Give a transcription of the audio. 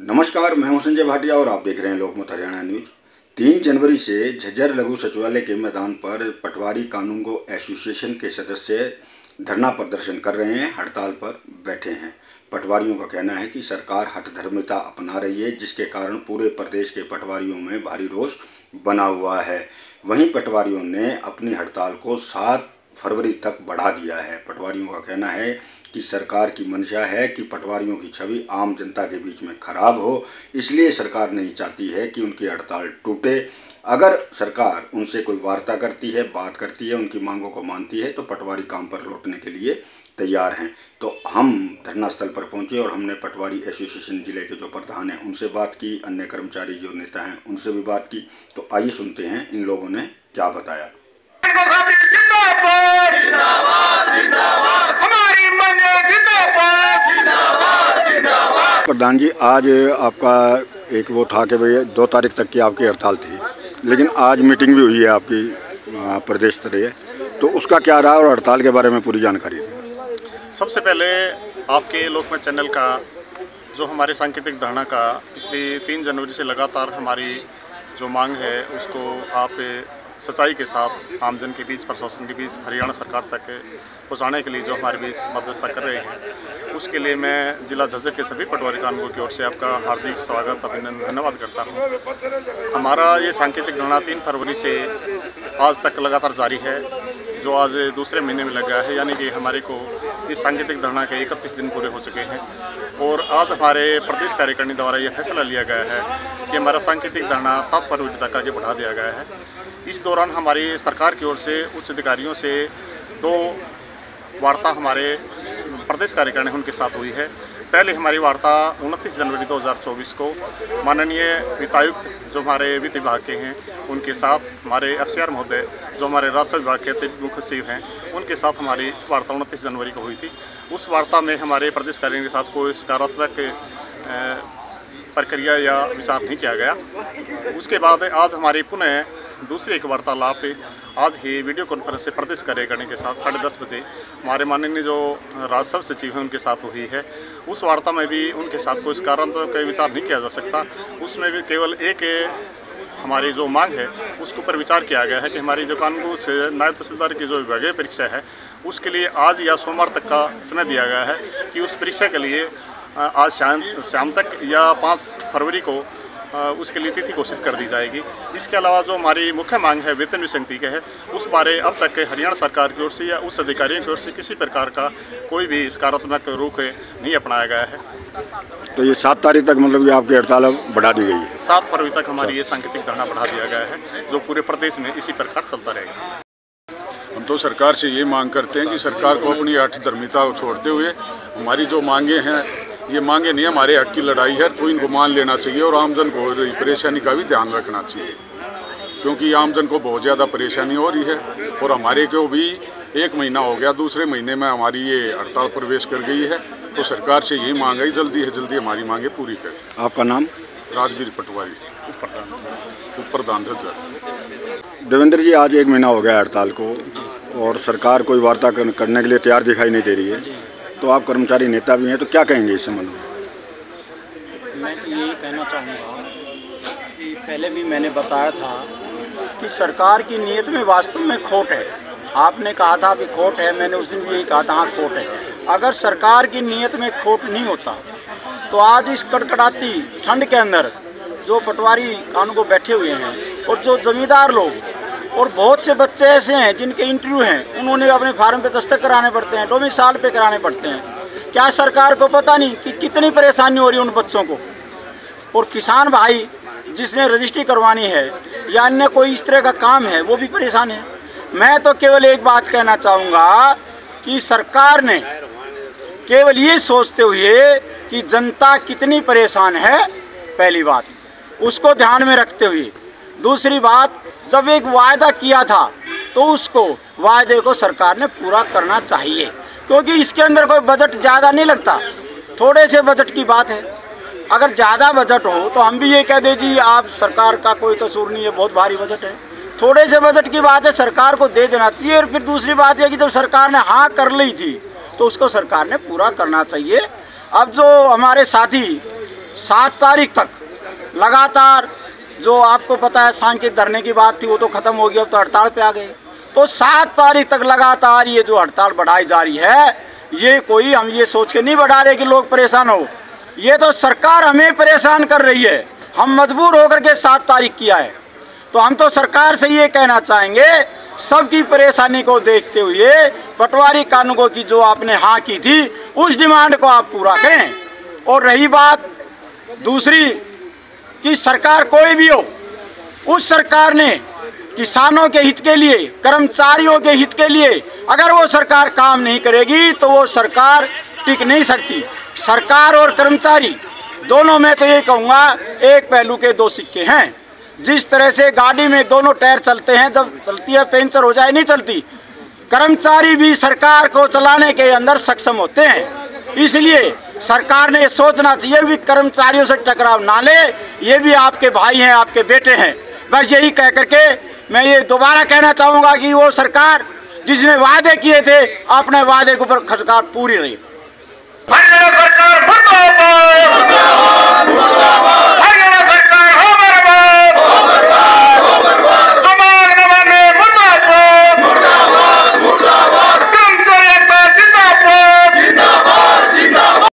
नमस्कार, मैं हूं संजय भाटिया और आप देख रहे हैं लोकमत हरियाणा न्यूज। 3 जनवरी से झज्जर लघु सचिवालय के मैदान पर पटवारी कानूनगो एसोसिएशन के सदस्य धरना प्रदर्शन कर रहे हैं, हड़ताल पर बैठे हैं। पटवारियों का कहना है कि सरकार हठधर्मिता अपना रही है, जिसके कारण पूरे प्रदेश के पटवारियों में भारी रोष बना हुआ है। वहीं पटवारियों ने अपनी हड़ताल को 7 फरवरी तक बढ़ा दिया है। पटवारियों का कहना है कि सरकार की मंशा है कि पटवारियों की छवि आम जनता के बीच में खराब हो, इसलिए सरकार नहीं चाहती है कि उनकी हड़ताल टूटे। अगर सरकार उनसे कोई वार्ता करती है, बात करती है, उनकी मांगों को मानती है तो पटवारी काम पर लौटने के लिए तैयार हैं। तो हम धरना स्थल पर पहुंचे और हमने पटवारी एसोसिएशन जिले के जो प्रधान हैं उनसे बात की, अन्य कर्मचारी जो नेता हैं उनसे भी बात की। तो आइए सुनते हैं इन लोगों ने क्या बताया। प्रधान जी, आज आपका एक वो था कि भाई 2 तारीख तक की आपकी हड़ताल थी, लेकिन आज मीटिंग भी हुई है आपकी प्रदेश स्तरीय, तो उसका क्या रहा और हड़ताल के बारे में पूरी जानकारी दी। सबसे पहले आपके लोकमत चैनल का जो हमारे सांकेतिक धरना का पिछली 3 जनवरी से लगातार हमारी जो मांग है उसको आप सच्चाई के साथ आमजन के बीच, प्रशासन के बीच, हरियाणा सरकार तक पहुंचाने के लिए जो हमारे बीच मध्यस्थता कर रहे हैं, उसके लिए मैं जिला झज्जर के सभी पटवारी कानूनगो की ओर से आपका हार्दिक स्वागत, अभिनंदन, धन्यवाद करता हूं। हमारा ये सांकेतिक धरना 3 फरवरी से आज तक लगातार जारी है, जो आज दूसरे महीने में लग गया है, यानी कि हमारे को इस सांकेतिक धरना के 31 दिन पूरे हो चुके हैं। और आज हमारे प्रदेश कार्यकारिणी द्वारा यह फैसला लिया गया है कि हमारा सांकेतिक धरना 7 फरवरी तक आगे बढ़ा दिया गया है। इस दौरान हमारी सरकार की ओर से उच्च अधिकारियों से 2 वार्ता हमारे प्रदेश कार्यकारिणी उनके साथ हुई है। पहले हमारी वार्ता 29 जनवरी 2024 को माननीय वित्तायुक्त जो हमारे वित्त विभाग के हैं उनके साथ, हमारे FCR महोदय जो हमारे राजस्व विभाग के अतिरिक्त मुख्य सचिव हैं उनके साथ हमारी वार्ता 29 जनवरी को हुई थी। उस वार्ता में हमारे प्रदेश कार्यालय के साथ कोई सकारात्मक प्रक्रिया या विचार नहीं किया गया। उसके बाद आज हमारी पुनः दूसरी एक वार्तालाप आज ही वीडियो कॉन्फ्रेंस से प्रदेश कार्यकारिणी के साथ 10:30 बजे हमारे माननीय जो राजस्व सचिव हैं उनके साथ हुई है। उस वार्ता में भी उनके साथ कोई कारण तो कोई विचार नहीं किया जा सकता। उसमें भी केवल एक हमारी जो मांग है उसके ऊपर विचार किया गया है कि हमारी जो कानूनगो से नायब तहसीलदार की जो विभागीय परीक्षा है उसके लिए आज या सोमवार तक का समय दिया गया है कि उस परीक्षा के लिए आज शाम तक या 5 फरवरी को उसके लिए तिथि घोषित कर दी जाएगी। इसके अलावा जो हमारी मुख्य मांग है वेतन विसंगति के है, उस बारे अब तक हरियाणा सरकार की ओर से या उच्च अधिकारियों की ओर से किसी प्रकार का कोई भी सकारात्मक रुख नहीं अपनाया गया है। तो ये 7 तारीख तक मतलब कि आपकी हड़ताल बढ़ा दी गई है। 7 फरवरी तक हमारी ये सांकेतिक धरना बढ़ा दिया गया है, जो पूरे प्रदेश में इसी प्रकार चलता रहेगा। हम तो सरकार से ये मांग करते हैं कि सरकार को अपनी हठधर्मिता को छोड़ते हुए हमारी जो मांगे हैं, ये मांगे नहीं हमारे हक की लड़ाई है, तो इनको मान लेना चाहिए और आमजन को परेशानी का भी ध्यान रखना चाहिए, क्योंकि आमजन को बहुत ज़्यादा परेशानी हो रही है। और हमारे को भी 1 महीना हो गया, दूसरे महीने में हमारी ये हड़ताल प्रवेश कर गई है। तो सरकार से यही मांग है जल्दी से जल्दी हमारी मांगे पूरी करें। आपका नाम? राजवीर पटवारी, उप प्रधान झज्जर। देवेंद्र जी, आज 1 महीना हो गया हड़ताल को और सरकार कोई वार्ता करने के लिए तैयार दिखाई नहीं दे रही है, तो आप कर्मचारी नेता भी हैं, तो क्या कहेंगे इस संबंध में? मैं तो यही कहना चाहूँगा कि पहले भी मैंने बताया था कि सरकार की नीयत में वास्तव में खोट है। आपने कहा था कि खोट है, मैंने उस दिन भी यही कहा था, हाँ खोट है। अगर सरकार की नीयत में खोट नहीं होता तो आज इस कड़कड़ाती ठंड के अंदर जो पटवारी कानूनगो बैठे हुए हैं और जो जमींदार लोग और बहुत से बच्चे ऐसे हैं जिनके इंटरव्यू हैं, उन्होंने अपने फार्म पे दस्तखत कराने पड़ते हैं, डोमिसाइल पे कराने पड़ते हैं। क्या सरकार को पता नहीं कि कितनी परेशानी हो रही है उन बच्चों को? और किसान भाई जिसने रजिस्ट्री करवानी है या अन्य कोई इस तरह का काम है वो भी परेशान है। मैं तो केवल एक बात कहना चाहूँगा कि सरकार ने केवल ये सोचते हुए कि जनता कितनी परेशान है, पहली बात उसको ध्यान में रखते हुए, दूसरी बात जब एक वायदा किया था तो उसको वायदे को सरकार ने पूरा करना चाहिए, क्योंकि इसके अंदर कोई बजट ज़्यादा नहीं लगता, थोड़े से बजट की बात है। अगर ज़्यादा बजट हो तो हम भी ये कह दें जी आप सरकार का कोई कसूर नहीं है, बहुत भारी बजट है। थोड़े से बजट की बात है, सरकार को दे देना चाहिए। और फिर दूसरी बात यह कि जब सरकार ने हाँ कर ली थी तो उसको सरकार ने पूरा करना चाहिए। अब जो हमारे साथी 7 तारीख तक लगातार, जो आपको पता है सांकेतिक धरने की बात थी वो तो ख़त्म हो गई, अब तो हड़ताल पे आ गए। तो 7 तारीख तक लगातार ये जो हड़ताल बढ़ाई जा रही है, ये कोई हम ये सोच के नहीं बढ़ा रहे कि लोग परेशान हो, ये तो सरकार हमें परेशान कर रही है। हम मजबूर होकर के 7 तारीख किया है। तो हम तो सरकार से ये कहना चाहेंगे, सबकी परेशानी को देखते हुए पटवारी कानूनों की जो आपने हाँ की थी उस डिमांड को आप पूरा करें। और रही बात दूसरी कि सरकार कोई भी हो, उस सरकार ने किसानों के हित के लिए, कर्मचारियों के हित के लिए अगर वो सरकार काम नहीं करेगी तो वो सरकार टिक नहीं सकती। सरकार और कर्मचारी दोनों में तो ये कहूँगा एक पहलू के 2 सिक्के हैं। जिस तरह से गाड़ी में दोनों टायर चलते हैं, जब चलती है पंचर हो जाए नहीं चलती, कर्मचारी भी सरकार को चलाने के अंदर सक्षम होते हैं। इसलिए सरकार ने सोचना चाहिए भी कर्मचारियों से टकराव ना ले, ये भी आपके भाई हैं, आपके बेटे हैं। बस यही कह करके मैं ये दोबारा कहना चाहूँगा कि वो सरकार जिसने वादे किए थे, अपने वादे के ऊपर सरकार पूरी रही। सरकार